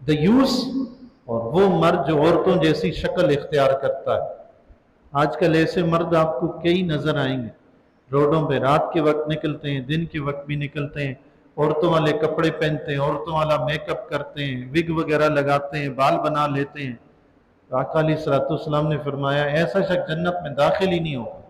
دیوس اور وہ مرد جو عورتوں جیسی شکل اختیار کرتا ہے. آج کل ایسے مرد آپ کو کئی نظر آئیں گے، روڈوں پہ رات کے وقت نکلتے ہیں، دن کے وقت بھی نکلتے ہیں، عورتوں والے کپڑے پہنتے ہیں، عورتوں والا میک اپ کرتے ہیں، وگ وغیرہ لگاتے ہیں، بال بنا لیتے ہیں. تو آقا علیہ الصلوۃ والسلام نے فرمایا ایسا شخص جنت میں داخل ہی نہیں ہوگا.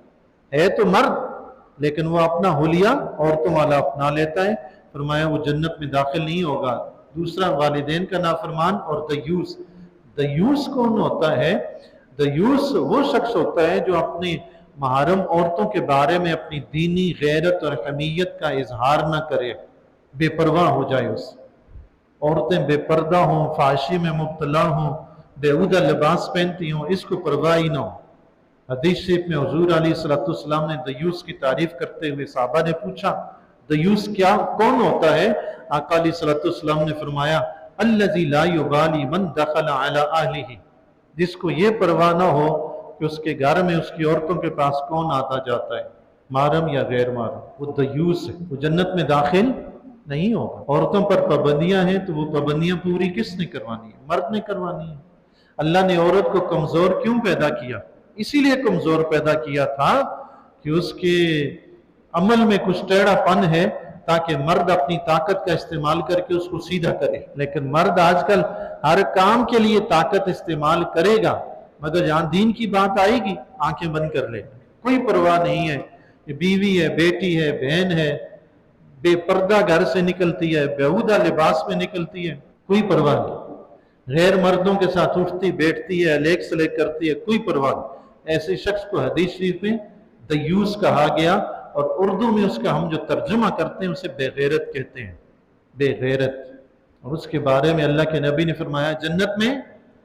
ہے تو مرد لیکن وہ اپنا حلیہ عورتوں والا اپنا لیتا ہے، فرمایا وہ جنت میں داخل نہیں ہوگا. دوسرا والدین کا نافرمان اور دیوس. دیوس کون ہوتا ہے؟ دیوس وہ شخص ہوتا ہے جو اپنی محرم عورتوں کے بارے میں اپنی دینی غیرت اور حمیت کا اظہار نہ کرے، بے پرواہ ہو جائے. اس عورتیں بے پردہ ہوں، فحاشی میں مبتلا ہوں، بیہودہ لباس پہنتی ہوں، اس کو پرواہ ہی نہ ہو. حدیث شریف میں حضور علیہ الصلوۃ والسلام نے دیوس کی تعریف کرتے ہوئے صحابہ نے پوچھا دیوس کون ہوتا ہے؟ آقا علیہ الصلوۃ والسلام نے فرمایا الذی لا یبالی من دخل علی اہلہ، جس کو یہ پرواہ نہ ہو کہ اس کے گھر میں اس کی عورتوں کے پاس کون آتا جاتا ہے، محرم یا غیر محرم. وہ دیوس ہے، وہ جنت میں داخل نہیں ہوگا. عورتوں پر پابندیاں ہیں تو وہ پابندیاں پوری کس نے کروانی ہے؟ مرد نے کروانی ہے. اللہ نے عورت کو کمزور کیوں پیدا کیا؟ اسی لیے کمزور پیدا کیا تھا کہ اس کے عمل میں کچھ ٹیڑھا پن ہے تاکہ مرد اپنی طاقت کا استعمال کر کے اس کو سیدھا کرے. لیکن مرد آج کل ہر کام کے لیے طاقت استعمال کرے گا، مگر جہاں دین کی بات آئے گی آنکھیں بند کر لے، کوئی پرواہ نہیں ہے. بیوی ہے، بیٹی ہے، بہن ہے، بے پردہ گھر سے نکلتی ہے، بیہودہ لباس میں نکلتی ہے، کوئی پرواہ نہیں. غیر مردوں کے ساتھ اٹھتی بیٹھتی ہے، لیک سلیک کرتی ہے، کوئی پرواہ نہیں. ایسے شخص کو حدیث شریف میں دیوس کہا گیا، اور اردو میں اس کا ہم جو ترجمہ کرتے ہیں اسے بے غیرت کہتے ہیں. بے غیرت. اور اس کے بارے میں اللہ کے نبی نے فرمایا جنت میں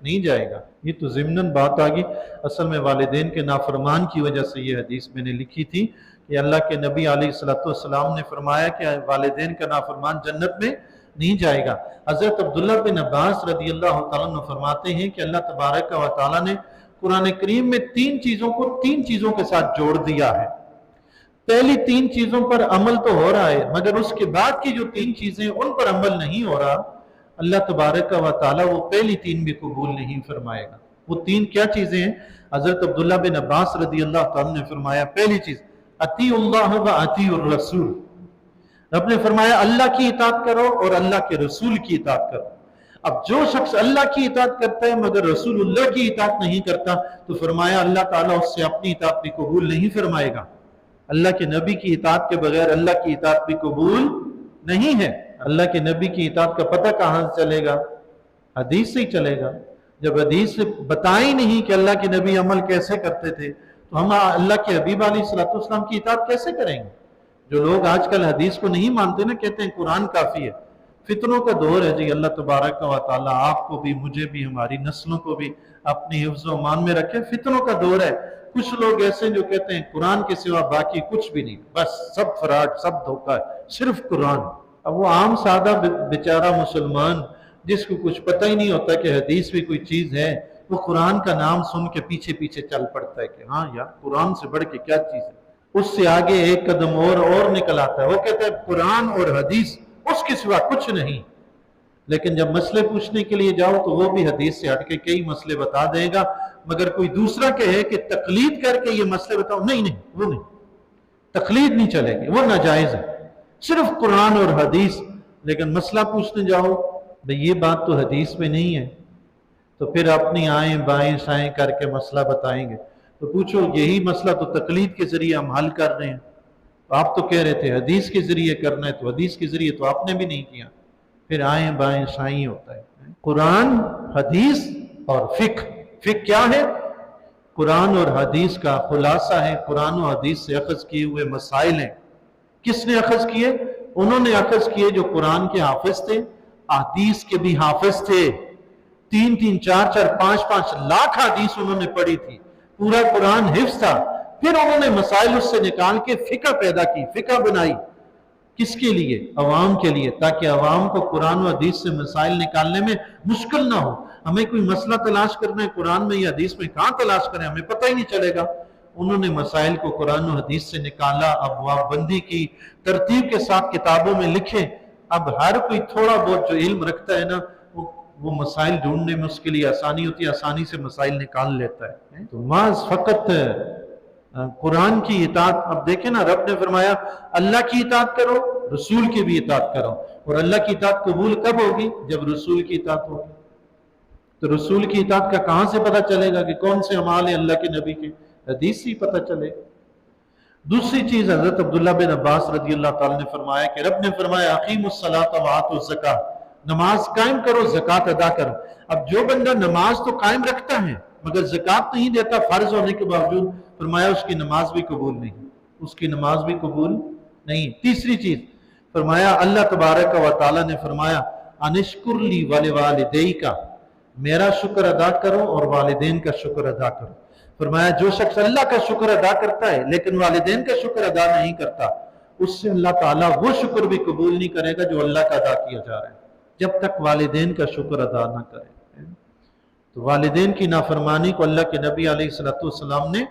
نہیں جائے گا. یہ تو ضمناً بات آگی، اصل میں والدین کے نافرمان کی وجہ سے یہ حدیث میں نے لکھی تھی کہ اللہ کے نبی علیہ الصلوۃ والسلام نے فرمایا کہ والدین کا نافرمان جنت میں نہیں جائے گا. حضرت عبداللہ بن عباس رضی اللہ تعالیٰ عنہ فرماتے ہیں کہ اللہ تبارک و تعالیٰ نے قرآن کریم میں تین چیزوں کے ساتھ جوڑ دیا ہے. پہلی تین چیزوں پر عمل تو ہو رہا ہے، مگر اس کے بعد کی جو تین چیزیں ان پر عمل نہیں ہو رہا، اللہ تبارک و تعالیٰ وہ پہلی تین بھی قبول نہیں فرمائے گا. وہ تین کیا چیزیں ہیں؟ حضرت عبداللہ بن عباس رضی اللہ تعالیٰ نے فرمایا پہلی چیز اطیع اللہ و اطیع الرسول. رب نے فرمایا اللہ کی اطاعت کرو اور اللہ کے رسول کی اطاعت کرو. اب جو شخص اللہ کی اطاعت کرتا ہے مگر رسول اللہ کی اطاعت نہیں کرتا تو فرمایا اللہ تعالیٰ اس سے اپنی اطاعت بھی قبول نہیں فرمائے گا. اللہ کے نبی کی اطاعت کے بغیر اللہ کی اطاعت بھی قبول نہیں ہے. اللہ کے نبی کی اطاعت کا پتہ کہاں سے چلے گا؟ حدیث سے ہی چلے گا. جب حدیث سے بتائیں نہیں کہ اللہ کے نبی عمل کیسے کرتے تھے تو ہم اللہ کے حبیب علیہ الصلوۃ والسلام کی اطاعت کیسے کریں گے؟ جو لوگ آج کل حدیث کو نہیں مانتے نا، کہتے ہیں قرآن کافی ہے. فتنوں کا دور ہے جی. اللہ تبارک و تعالیٰ آپ کو بھی، مجھے بھی، ہماری نسلوں کو بھی اپنی حفظ و امان میں رکھے. فتنوں کا دور ہے. کچھ لوگ ایسے جو کہتے ہیں قرآن کے سوا باقی کچھ بھی نہیں، بس سب فراڈ، سب دھوکہ ہے، صرف قرآن. اب وہ عام سادہ بیچارہ مسلمان جس کو کچھ پتہ ہی نہیں ہوتا کہ حدیث بھی کوئی چیز ہے، وہ قرآن کا نام سن کے پیچھے پیچھے چل پڑتا ہے کہ ہاں یار قرآن سے بڑھ کے کیا چیز ہے. اس سے آگے ایک قدم اور نکل آتا ہے. وہ کہتا ہے قرآن اور حدیث اس کے سوا کچھ نہیں. لیکن جب مسئلے پوچھنے کے لیے جاؤ تو وہ بھی حدیث سے ہٹ کے کئی مسئلے بتا دے گا. مگر کوئی دوسرا کہے کہ تقلید کر کے یہ مسئلے بتاؤ، نہیں وہ نہیں، تقلید نہیں چلے گی، وہ ناجائز ہے. صرف قرآن اور حدیث. لیکن مسئلہ پوچھنے جاؤ بھئی یہ بات تو حدیث میں نہیں ہے، تو پھر اپنی آئیں بائیں سائیں کر کے مسئلہ بتائیں گے. تو پوچھو یہی مسئلہ تو تقلید کے ذریعے ہم حل کر رہے ہیں. آپ تو کہہ رہے تھے حدیث کے ذریعے کرنا ہے، تو حدیث کے ذریعے تو آپ نے بھی نہیں کیا. پھر آئیں بائیں سائیں ہوتا ہے. قرآن، حدیث اور فقہ. فقہ کیا ہے؟ قرآن اور حدیث کا خلاصہ ہے. قرآن و حدیث سے اخذ کیے ہوئے مسائل ہیں. کس نے اخذ کیے؟ انہوں نے اخذ کیے جو قرآن کے حافظ تھے، حدیث کے بھی حافظ تھے. 3 4 5 لاکھ حدیث انہوں نے پڑھی تھی. پورا قرآن حفظ تھا. پھر انہوں نے مسائل اس سے نکال کے فقہ پیدا کی، فقہ بنائی. کس کے لیے؟ عوام کے لیے، تاکہ عوام کو قرآن و حدیث سے مسائل نکالنے میں مشکل نہ ہو. ہمیں کوئی مسئلہ تلاش کرنا ہے قرآن میں یا حدیث میں، کہاں تلاش کریں؟ ہمیں پتہ ہی نہیں چلے گا. انہوں نے مسائل کو قرآن و حدیث سے نکالا، ابواب بندی کی، ترتیب کے ساتھ کتابوں میں لکھے. اب ہر کوئی تھوڑا بہت جو علم رکھتا ہے نا، وہ وہ مسائل ڈھونڈنے میں اس کے لیے آسانی ہوتی ہے، آسانی سے مسائل نکال لیتا ہے۔ تو محض فقط قرآن کی اطاعت، اب دیکھیں نا، رب نے فرمایا اللہ کی اطاعت کرو، رسول کی بھی اطاعت کرو، اور اللہ کی اطاعت قبول کب ہوگی؟ جب رسول کی اطاعت ہوگی۔ تو رسول کی اطاعت کا کہاں سے پتہ چلے گا کہ کون سے اعمال ہیں اللہ کے نبی کے؟ حدیث سے ہی پتہ چلے گا۔ دوسری چیز حضرت عبداللہ بن عباس رضی اللہ تعالیٰ نے فرمایا کہ رب نے فرمایا اقیموا الصلاۃ وآتوا الزکاۃ، نماز قائم کرو، زکوٰۃ ادا کرو۔ اب جو بندہ نماز تو قائم رکھتا ہے مگر زکوٰۃ نہیں دیتا فرض ہونے کے باوجود، فرمایا اس کی نماز بھی قبول نہیں، اس کی نماز بھی قبول نہیں۔ تیسری چیز فرمایا اللہ تبارک و تعالیٰ نے فرمایا انشکر لی ولوالدیک، میرا شکر ادا کرو اور والدین کا شکر ادا کرو۔ فرمایا جو شخص اللہ کا شکر ادا کرتا ہے لیکن والدین کا شکر ادا نہیں کرتا، اس سے اللہ تعالیٰ وہ شکر بھی قبول نہیں کرے گا جو اللہ کا ادا کیا جا رہا ہے، جب تک والدین کا شکر ادا نہ کرے۔ تو والدین کی نافرمانی کو اللہ کے نبی علیہ السلام نے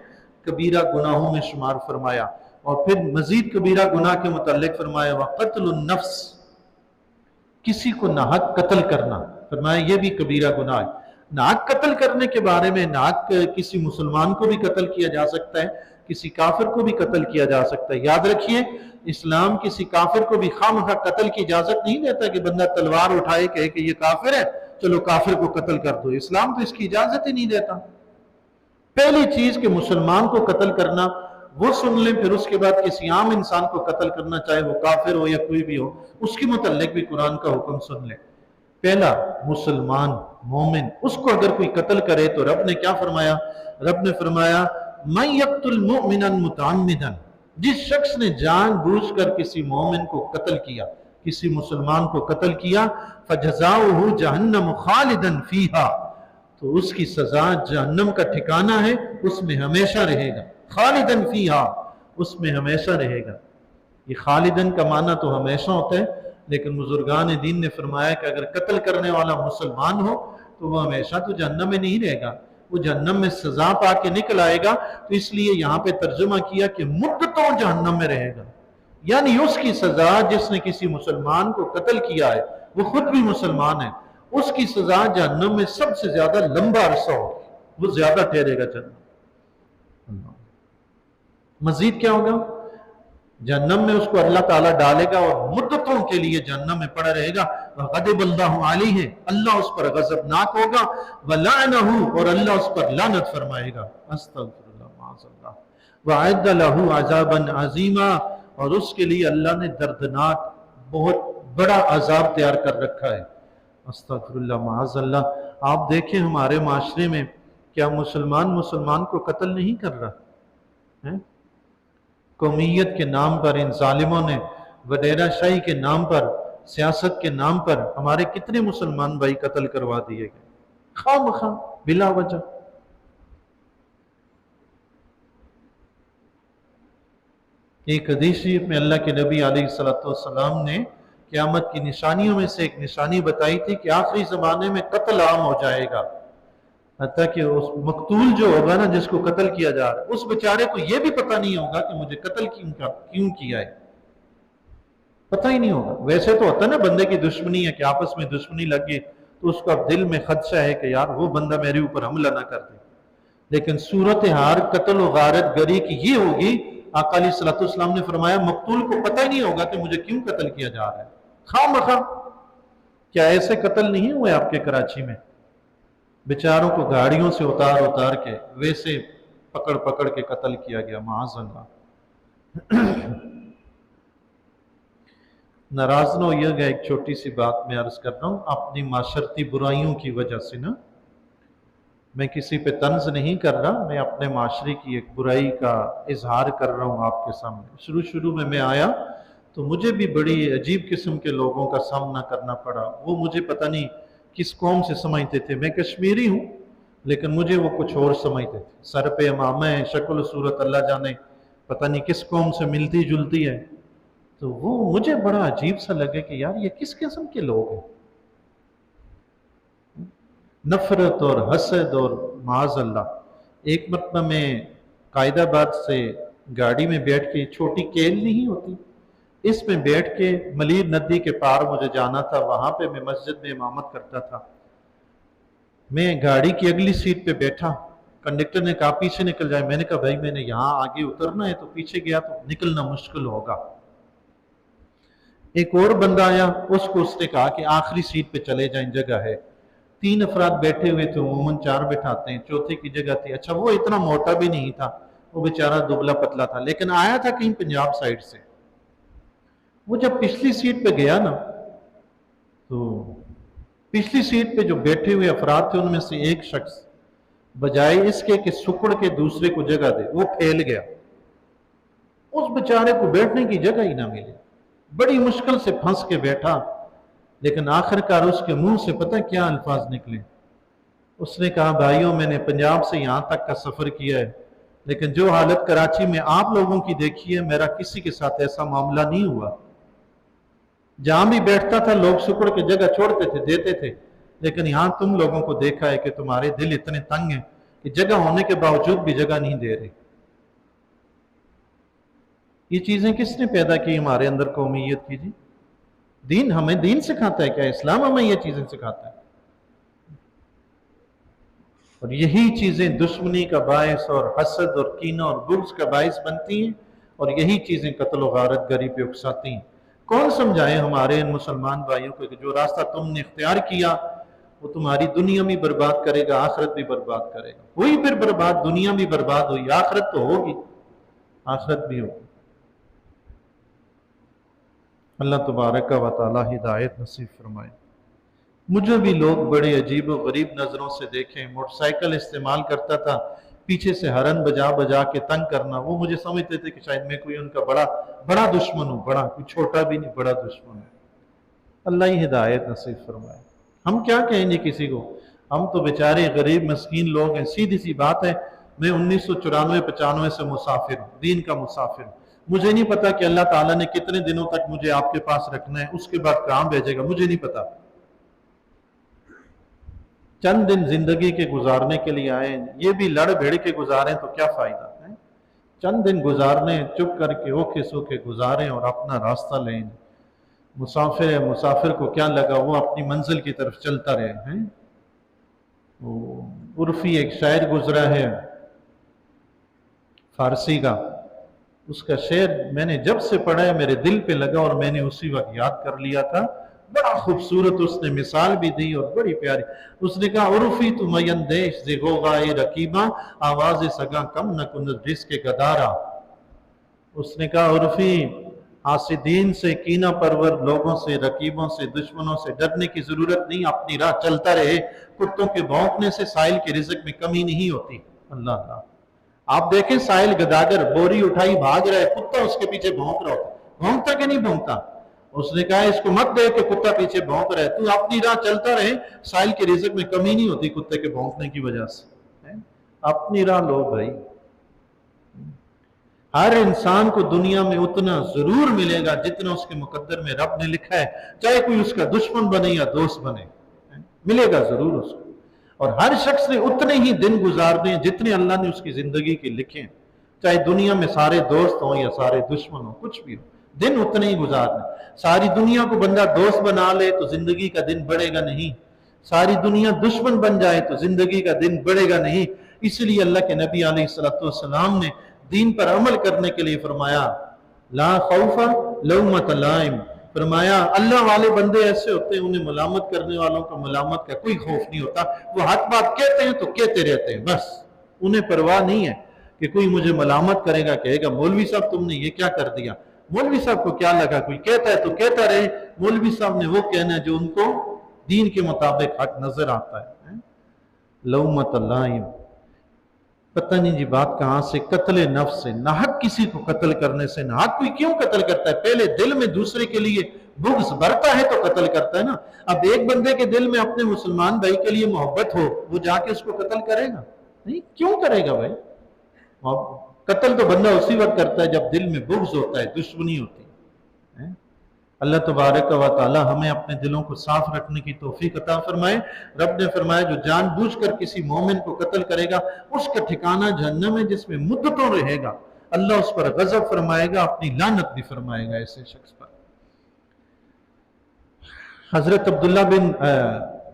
کبیرہ گناہوں میں شمار فرمایا، اور پھر مزید کبیرہ گناہ کے متعلق فرمایا وقتل النفس، کسی کو ناحق قتل کرنا، فرمایا یہ بھی کبیرہ گناہ ہے۔ ناحق قتل کرنے کے بارے میں، ناحق کسی مسلمان کو بھی قتل کیا جا سکتا ہے، کسی کافر کو بھی قتل کیا جا سکتا ہے۔ یاد رکھیے اسلام کسی کافر کو بھی خواہ مخواہ قتل کی اجازت نہیں دیتا کہ بندہ تلوار اٹھائے کہے کہ یہ کافر ہے چلو کافر کو قتل کر دو، اسلام تو اس کی اجازت ہی نہیں دیتا۔ پہلی چیز کہ مسلمان کو قتل کرنا وہ سن لیں، پھر اس کے بعد کسی عام انسان کو قتل کرنا چاہے وہ کافر ہو یا کوئی بھی ہو، اس کے متعلق بھی قرآن کا حکم سن لیں۔ پہلا مسلمان مومن، اس کو اگر کوئی قتل کرے تو رب نے کیا فرمایا؟ رب نے فرمایا من یقتل مؤمنا متعمدا، جس شخص نے جان بوجھ کر کسی مومن کو قتل کیا، کسی مسلمان کو قتل کیا، فجزاؤہ جہنم خالدا فیہا، تو اس کی سزا جہنم کا ٹھکانہ ہے، اس میں ہمیشہ رہے گا، خالدن فیہا، اس میں ہمیشہ رہے گا۔ یہ خالدن کا معنی تو ہمیشہ ہوتا ہے، لیکن بزرگان دین نے فرمایا کہ اگر قتل کرنے والا مسلمان ہو تو وہ ہمیشہ تو جہنم میں نہیں رہے گا، وہ جہنم میں سزا پا کے نکل آئے گا، تو اس لیے یہاں پہ ترجمہ کیا کہ مدتوں جہنم میں رہے گا، یعنی اس کی سزا، جس نے کسی مسلمان کو قتل کیا ہے وہ خود بھی مسلمان ہے، اس کی سزا جہنم میں سب سے زیادہ لمبا عرصہ ہوگی، وہ زیادہ ٹھہرے گا جہنم۔ مزید کیا ہوگا؟ جہنم میں اس کو اللہ تعالیٰ ڈالے گا اور مدتوں کے لیے جہنم میں پڑا رہے گا۔ وَغَضِبَ اللَّهُ عَلَيْهِ، اللہ اس پر غضبناک ہوگا، وَلَعْنَهُ، اور اللہ اس پر لعنت فرمائے گا، استغفر اللہ معاذ اللہ، وَأَعَدَّ لَهُ عَذَابًا عَظِيمًا، اور اس کے لیے اللہ نے دردناک بہت بڑا عذاب تیار کر رکھا ہے، استغفر اللہ معاذ اللہ۔ آپ دیکھیں ہمارے معاشرے میں کیا مسلمان کو قتل نہیں کر رہا ہے؟ قومیت کے نام پر ان ظالموں نے، وڈیرہ شاہی کے نام پر، سیاست کے نام پر ہمارے کتنے مسلمان بھائی قتل کروا دیے گئے، خواہ مخواہ بلا وجہ۔ ایک حدیث شریف میں اللہ کے نبی علیہ السلام نے قیامت کی نشانیوں میں سے ایک نشانی بتائی تھی کہ آخری زمانے میں قتل عام ہو جائے گا، حتیٰ کہ اس مقتول جو ہوگا نا، جس کو قتل کیا جا رہا ہے، اس بیچارے کو یہ بھی پتہ نہیں ہوگا کہ مجھے قتل کیوں کیا ہے، پتہ ہی نہیں ہوگا۔ ویسے تو ہوتا ہے نا بندے کی دشمنی ہے کہ آپس میں دشمنی لگے تو اس کا دل میں خدشہ ہے کہ یار وہ بندہ میرے اوپر حملہ نہ کر دے، لیکن صورتحال قتل و غارت گری کی یہ ہوگی، آقا علیہ الصلوۃ والسلام نے فرمایا مقتول کو پتہ ہی نہیں ہوگا کہ مجھے کیوں قتل کیا جا رہا ہے، خواہ مخواہ۔ کیا ایسے قتل نہیں ہوئے آپ کے کراچی میں؟ بیچاروں کو گاڑیوں سے اتار کے ویسے پکڑ کے قتل کیا گیا، معاذ اللہ۔ ناراض نہ ہوئیے گا، ایک چھوٹی سی بات میں عرض کر رہا ہوں، اپنی معاشرتی برائیوں کی وجہ سے نا، میں کسی پہ طنز نہیں کر رہا، میں اپنے معاشرے کی ایک برائی کا اظہار کر رہا ہوں آپ کے سامنے۔ شروع میں آیا تو مجھے بھی بڑی عجیب قسم کے لوگوں کا سامنا کرنا پڑا، وہ مجھے پتہ نہیں کس قوم سے سمجھتے تھے، میں کشمیری ہوں لیکن مجھے وہ کچھ اور سمجھتے تھے، سر پہ امامہ ہے، شکل و صورت اللہ جانے پتہ نہیں کس قوم سے ملتی جلتی ہے، تو وہ مجھے بڑا عجیب سا لگے کہ یار یہ کس قسم کے لوگ ہیں، نفرت اور حسد اور معاذ اللہ۔ ایک مرتبہ میں قائد آباد سے گاڑی میں بیٹھ کے، چھوٹی کیل نہیں ہوتی، اس میں بیٹھ کے ملیر ندی کے پار مجھے جانا تھا، وہاں پہ میں مسجد میں امامت کرتا تھا، میں گاڑی کی اگلی سیٹ پہ بیٹھا، کنڈکٹر نے کہا پیچھے نکل جائے، میں نے کہا بھائی میں نے یہاں آگے اترنا ہے تو پیچھے گیا تو نکلنا مشکل ہوگا۔ ایک اور بندہ آیا، اس نے کہا کہ آخری سیٹ پہ چلے جائیں، جگہ ہے۔ 3 افراد بیٹھے ہوئے تھے، عموماً 4 بٹھاتے ہیں، چوتھے کی جگہ تھی۔ اچھا وہ اتنا موٹا بھی نہیں تھا، وہ بیچارہ دبلا پتلا تھا، لیکن آیا تھا کہیں پنجاب سائیڈ سے۔ وہ جب پچھلی سیٹ پہ گیا نا تو پچھلی سیٹ پہ جو بیٹھے ہوئے افراد تھے ان میں سے ایک شخص بجائے اس کے کہ سکڑ کے دوسرے کو جگہ دے، وہ پھیل گیا، اس بیچارے کو بیٹھنے کی جگہ ہی نہ ملی، بڑی مشکل سے پھنس کے بیٹھا۔ لیکن آخر کار اس کے منہ سے پتہ کیا الفاظ نکلے؟ اس نے کہا بھائیوں میں نے پنجاب سے یہاں تک کا سفر کیا ہے، لیکن جو حالت کراچی میں آپ لوگوں کی دیکھی ہے میرا کسی کے ساتھ ایسا معاملہ نہیں ہوا۔ جہاں بھی بیٹھتا تھا لوگ سکڑ کے جگہ چھوڑتے تھے، دیتے تھے، لیکن یہاں تم لوگوں کو دیکھا ہے کہ تمہارے دل اتنے تنگ ہیں کہ جگہ ہونے کے باوجود بھی جگہ نہیں دے رہے۔ یہ چیزیں کس نے پیدا کی ہمارے اندر قومیت کی؟ جی دین ہمیں دین سکھاتا ہے کیا؟ اسلام ہمیں یہ چیزیں سکھاتا ہے؟ اور یہی چیزیں دشمنی کا باعث اور حسد اور کینہ اور بغض کا باعث بنتی ہیں، اور یہی چیزیں قتل و غارت گری پہ اکساتی ہیں۔ کون سمجھائے ہمارے ان مسلمان بھائیوں کو کہ جو راستہ تم نے اختیار کیا وہ تمہاری دنیا بھی برباد کرے گا، آخرت بھی برباد کرے گا؟ ہوئی پھر برباد، دنیا بھی برباد ہوئی، آخرت تو ہوگی، آخرت بھی ہوگی۔ اللہ تبارک و تعالی ہدایت نصیب فرمائے۔ مجھے بھی لوگ بڑے عجیب و غریب نظروں سے دیکھیں، موٹر سائیکل استعمال کرتا تھا، پیچھے سے ہارن بجا بجا کے تنگ کرنا، وہ مجھے سمجھتے تھے کہ شاید میں کوئی ان کا بڑا دشمن ہوں، کوئی چھوٹا بھی نہیں، بڑا دشمن ہوں۔ اللہ ہی ہدایت نصیب فرمائے۔ ہم کیا کہیں گے کسی کو؟ ہم تو بیچارے غریب مسکین لوگ ہیں۔ سیدھی سی بات ہے، میں 1994-95 سے مسافر ہوں، دین کا مسافر ہوں۔ مجھے نہیں پتا کہ اللہ تعالیٰ نے کتنے دنوں تک مجھے آپ کے پاس رکھنا ہے، اس کے بعد کہاں بھیجے گا مجھے نہیں پتا۔ چند دن زندگی کے گزارنے کے لیے آئے، یہ بھی لڑ بھیڑ کے گزاریں تو کیا فائدہ ہے؟ چند دن گزارنے، چپ کر کے اوکھے سوکھے گزاریں اور اپنا راستہ لیں۔ مسافر ہے، مسافر کو کیا لگا، وہ اپنی منزل کی طرف چلتا رہے ہیں۔ عرفی ایک شاعر گزرا ہے فارسی کا، اس کا شعر میں نے جب سے پڑھا ہے میرے دل پہ لگا اور میں نے اسی وقت یاد کر لیا تھا۔ بڑا خوبصورت اس نے مثال بھی دی اور بڑی پیاری۔ اس نے کہا عرفی تو مین دیش زی غوغائے رکیباں، آواز سگاں کم نہ کند جس کے گدارا۔ اس نے کہا عرفی، حاسدین سے، کینہ پرور لوگوں سے، رقیبوں سے، دشمنوں سے ڈرنے کی ضرورت نہیں، اپنی راہ چلتا رہے۔ کتوں کے بھونکنے سے سائل کے رزق میں کمی نہیں ہوتی۔ اللہ اللہ، آپ دیکھیں سائل گداگر بوری اٹھائی بھاگ رہا ہے، کتا اس کے پیچھے بھونک رہا ہوتا، بھونکتا کہ نہیں بھونکتا؟ اس نے کہا اس کو مت دیکھ کہ کتا پیچھے بھونک رہا ہے، تو اپنی راہ چلتا رہے، سائل کے رزق میں کمی نہیں ہوتی کتے کے بھونکنے کی وجہ سے۔ اپنی راہ لو بھائی۔ ہر انسان کو دنیا میں اتنا ضرور ملے گا جتنا اس کے مقدر میں رب نے لکھا ہے، چاہے کوئی اس کا دشمن بنے یا دوست بنے، ملے گا ضرور اس کو۔ اور ہر شخص نے اتنے ہی دن گزارنے ہیں جتنے اللہ نے اس کی زندگی کے لکھے ہیں، چاہے دنیا میں سارے دوست ہوں یا سارے دشمن ہوں، کچھ بھی ہو، دن اتنے ہی گزارنے۔ ساری دنیا کو بندہ دوست بنا لے تو زندگی کا دن بڑھے گا نہیں، ساری دنیا دشمن بن جائے تو زندگی کا دن بڑھے گا نہیں۔ اس لیے اللہ کے نبی علیہ السلام نے دین پر عمل کرنے کے لیے فرمایا لا خوف لومۃ لائم، فرمایا اللہ والے بندے ایسے ہوتے ہیں انہیں ملامت کرنے والوں کا ملامت کا کوئی خوف نہیں ہوتا، وہ حق بات کہتے ہیں تو کہتے رہتے ہیں، بس انہیں پرواہ نہیں ہے کہ کوئی مجھے ملامت کرے گا، کہے گا مولوی صاحب تم نے یہ کیا کر دیا، مولوی صاحب کو کیا لگا، کوئی کہتا ہے تو کہتا رہے، مولوی صاحب نے وہ کہنا ہے جو ان کو دین کے مطابق حق نظر آتا ہے۔ لومۃ لائم، پتہ نہیں جی بات کہاں سے، قتل نفس سے، ناحق کسی کو قتل کرنے سے، ناحق کوئی کیوں قتل کرتا ہے؟ پہلے دل میں دوسرے کے لیے بغض بھرتا ہے تو قتل کرتا ہے نا۔ اب ایک بندے کے دل میں اپنے مسلمان بھائی کے لیے محبت ہو، وہ جا کے اس کو قتل کرے گا نہیں؟ کیوں کرے گا بھائی؟ قتل تو بندہ اسی وقت کرتا ہے جب دل میں بغض ہوتا ہے، دشمنی ہوتی ہے۔ اللہ تبارک و تعالی ہمیں اپنے دلوں کو صاف رکھنے کی توفیق عطا فرمائے۔ رب نے فرمایا جو جان بوجھ کر کسی مومن کو قتل کرے گا اس کا ٹھکانہ جہنم ہے جس میں مدتوں رہے گا، اللہ اس پر غضب فرمائے گا، اپنی لعنت بھی فرمائے گا ایسے شخص پر۔ حضرت عبداللہ بن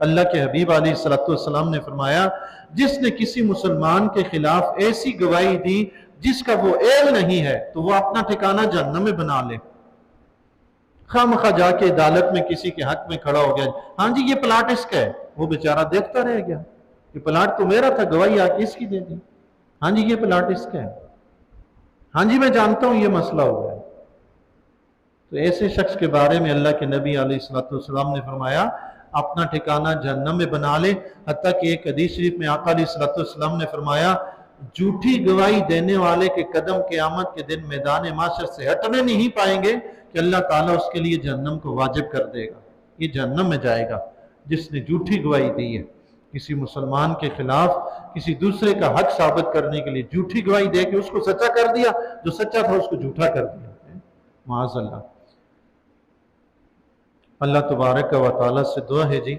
اللہ کے حبیب علیہ السلام نے فرمایا جس نے کسی مسلمان کے خلاف ایسی گواہی دی جس کا وہ علم نہیں ہے تو وہ اپنا ٹھکانہ جہنم میں بنا لے۔ خواہ مخواہ جا کے عدالت میں کسی کے حق میں کھڑا ہو گیا، ہاں جی یہ پلاٹ اس کا ہے، وہ بیچارہ دیکھتا رہ گیا کہ پلاٹ تو میرا تھا، گواہی آ کے اس کی دے دی، ہاں جی یہ پلاٹ اس کا ہے، ہاں جی میں جانتا ہوں یہ مسئلہ ہوا ہے۔ تو ایسے شخص کے بارے میں اللہ کے نبی علیہ السلام نے فرمایا اپنا ٹھکانہ جہنم میں بنا لے۔ حتیٰ کہ ایک حدیث شریف میں آقا علیہ السلام نے فرمایا جھوٹی گواہی دینے والے کے قدم قیامت کے دن میدان محشر سے ہٹنے نہیں پائیں گے کہ اللہ تعالیٰ اس کے لیے جہنم کو واجب کر دے گا، یہ جہنم میں جائے گا جس نے جھوٹی گواہی دی ہے کسی مسلمان کے خلاف، کسی دوسرے کا حق ثابت کرنے کے لیے جھوٹی گواہی دے کے اس کو سچا کر دیا، جو سچا تھا اس کو جھوٹا کر دیا، معاذ اللہ۔ اللہ تبارک و تعالیٰ سے دعا ہے جی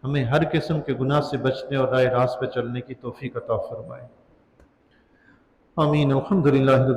ہمیں ہر قسم کے گناہ سے بچنے اور راہ راست پہ چلنے کی توفیق عطا فرمائے، آمین۔ الحمدللہ۔